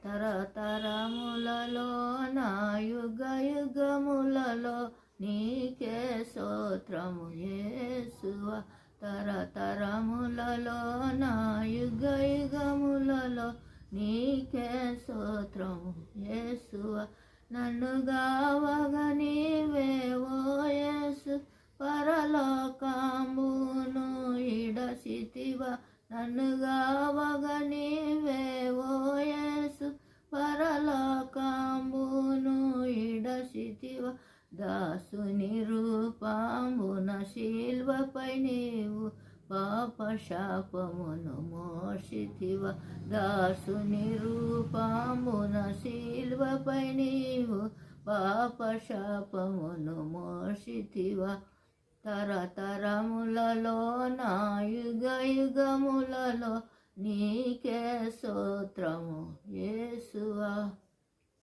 తరతరములలో నా యుగ యుగములలో నీకే స్తోత్రము యేసువా. తరతరములలో నా యుగ యుగములలో నీకే స్తోత్రము యేసువా. నన్ను గావగ నీవే ఓ యేసు పరలోకంబును ఇడసితివా. నన్ను గావగ నీవే ఓ యేసు పరలోకంబును ఇడసితివా. దాసుని రూపంబున శిల్వపై నీవు పాప శాపమును మోసితివా. దాసుని రూపంబున శిల్వపై నీవు పాప శాపమును మోసితివా. తరతరములలో నా యుగ యుగములలో నీకే స్తోత్రము